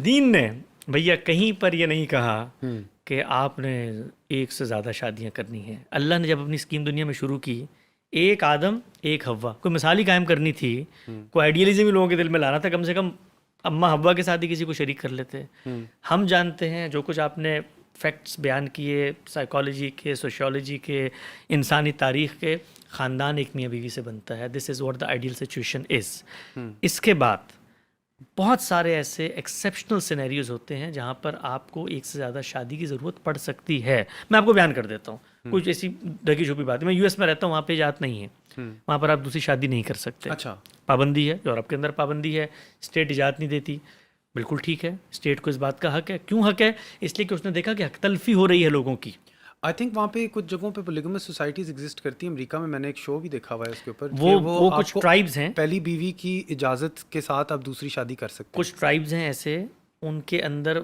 दीन ने भैया कहीं पर ये नहीं कहा कि आपने एक से ज़्यादा शादियां करनी हैं। अल्लाह ने जब अपनी स्कीम दुनिया में शुरू की, एक आदम एक हव्वा, कोई मिसाल ही कायम करनी थी, कोई आइडियलिज्म ही लोगों के दिल में लाना था, कम से कम अम्मा हव्वा के साथ ही किसी को शरीक कर लेते। हम जानते हैं जो कुछ आपने फैक्ट्स बयान किए साइकोलॉजी के, सोशियोलॉजी के, इंसानी तारीख़ के, ख़ानदान एक मियाँ बीवी से बनता है। This is what the ideal situation is. इसके बाद बहुत सारे ऐसे एक्सेप्शनल सिनेरियोज होते हैं जहाँ पर आपको एक से ज़्यादा शादी की ज़रूरत पड़ सकती है। मैं आपको बयान कर देता हूँ कुछ ऐसी ढकी छुपी बात है। मैं यूएस में रहता हूँ, वहाँ पे इजाज़त नहीं है, वहाँ पर आप दूसरी शादी नहीं कर सकते। अच्छा, पाबंदी है, यूरोप के अंदर पाबंदी है, स्टेट इजाज़त नहीं देती। बिल्कुल ठीक है, स्टेट को इस बात का हक है। क्यों हक है? इसलिए कि उसने देखा कि हक तलफी हो रही है लोगों की। आई थिंक वहाँ पे कुछ जगहों पे पोलिगमस सोसाइटीज एग्जिस्ट करती हैं। अमेरिका में मैंने एक शो भी देखा हुआ है उसके ऊपर। वो कुछ ट्राइब्स हैं, पहली बीवी की इजाज़त के साथ आप दूसरी शादी कर सकते हैं। कुछ ट्राइब्स हैं ऐसे, उनके अंदर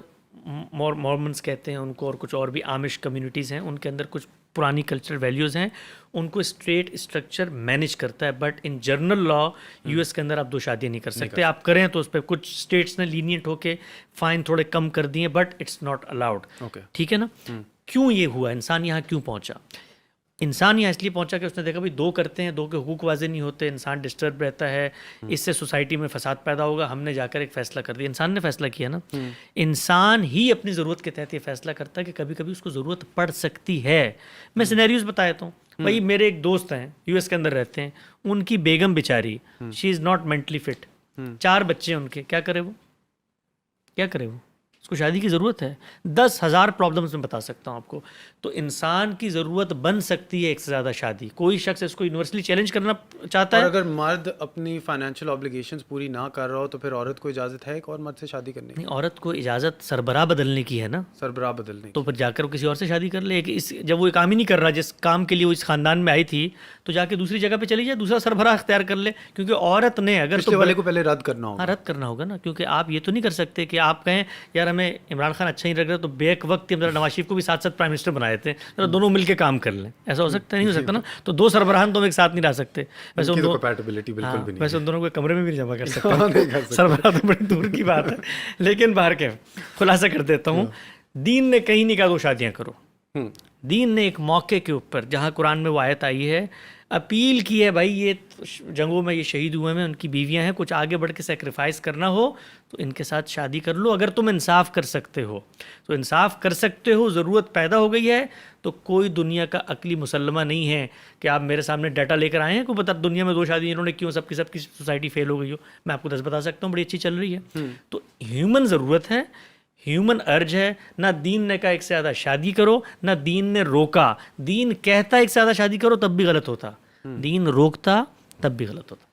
मॉर्मन्स कहते हैं उनको, और कुछ और भी आमिश कम्युनिटीज़ हैं, उनके अंदर कुछ पुरानी कल्चरल वैल्यूज़ हैं, उनको स्टेट स्ट्रक्चर मैनेज करता है। But in general law US के अंदर आप दो शादियाँ नहीं कर सकते। आप करें तो उस पर कुछ स्टेट्स ने लीनियंट होके फाइन थोड़े कम कर दिए, बट इट्स नॉट अलाउड। ठीक है ना? क्यों ये हुआ? इंसान यहाँ क्यों पहुँचा? इंसान यहाँ इसलिए पहुँचा कि उसने देखा भाई दो करते हैं, दो के हुकूक वाजे नहीं होते, इंसान डिस्टर्ब रहता है, इससे सोसाइटी में फसाद पैदा होगा। हमने जाकर एक फ़ैसला कर दिया, इंसान ने फ़ैसला किया ना। इंसान ही अपनी ज़रूरत के तहत ये फ़ैसला करता है कि कभी कभी उसको ज़रूरत पड़ सकती है। मैं सिनेरियोज बताया हूँ भाई। मेरे एक दोस्त हैं यूएस के अंदर रहते हैं, उनकी बेगम बेचारी, she is not mentally fit, 4 बच्चे हैं उनके, क्या करे वो? क्या करे वो? उसको शादी की ज़रूरत है। 10,000 प्रॉब्लम्स मैं बता सकता हूँ आपको। तो इंसान की ज़रूरत बन सकती है एक से ज़्यादा शादी। कोई शख्स इसको यूनिवर्सली चैलेंज करना चाहता है। और अगर मर्द अपनी फाइनेंशियल ऑब्लिगेशंस पूरी ना कर रहा हो तो फिर औरत को इजाज़त है एक और मर्द से शादी करने की? नहीं, औरत को इजाज़त सरबराह बदलने की है ना। सरबराह बदलने की। तो फिर जाकर वो किसी और से शादी कर ले। जब वो ये काम ही नहीं कर रहा जिस काम के लिए वो इस ख़ानदान में आई थी, तो जाके दूसरी जगह पे चली जाए, दूसरा सरबराह अख्तियार कर ले। क्योंकि औरत ने अगर पिछले वाले को पहले रद्द करना होगा। हाँ, रद्द करना होगा ना। क्योंकि आप ये तो नहीं कर सकते कि आप कहें यार हमें इमरान खान अच्छा ही लग रहा है तो बेक वक्त नवाज शरीफ को भी साथ साथ प्राइम मिनिस्टर बनाए थे, तो दोनों मिलकर काम कर लें। ऐसा हो सकता नहीं हो सकता ना। तो दो सरबराहान तो एक साथ नहीं रह सकते। वैसे उन वैसे उन दोनों को कमरे में भी जमा कर सकते। सरबराह तो बड़ी दूर की बात है। लेकिन बाहर के खुलासा कर देता हूँ, दीन ने कहीं नहीं कहा दो शादियाँ करो। दीन ने एक मौके के ऊपर, जहाँ कुरान में वो आयत आई है, अपील की है भाई ये जंगों में ये शहीद हुए हैं, उनकी बीवियां हैं, कुछ आगे बढ़ के सेक्रीफाइस करना हो तो इनके साथ शादी कर लो। अगर तुम इंसाफ कर सकते हो तो इंसाफ कर सकते हो। ज़रूरत पैदा हो गई है तो कोई दुनिया का अकली मुसलमा नहीं है कि आप मेरे सामने डाटा लेकर आए हैं को बता दुनिया में दो शादी इन्होंने क्यों, सबकी सोसाइटी फेल हो गई हो। मैं आपको 10 बता सकता हूँ, बड़ी अच्छी चल रही है। तो ह्यूमन ज़रूरत है, ह्यूमन अर्ज है। ना दीन ने कहा एक से ज़्यादा शादी करो, ना दीन ने रोका। दीन कहता एक से ज़्यादा शादी करो तब भी गलत होता, दीन रोकता तब भी गलत होता।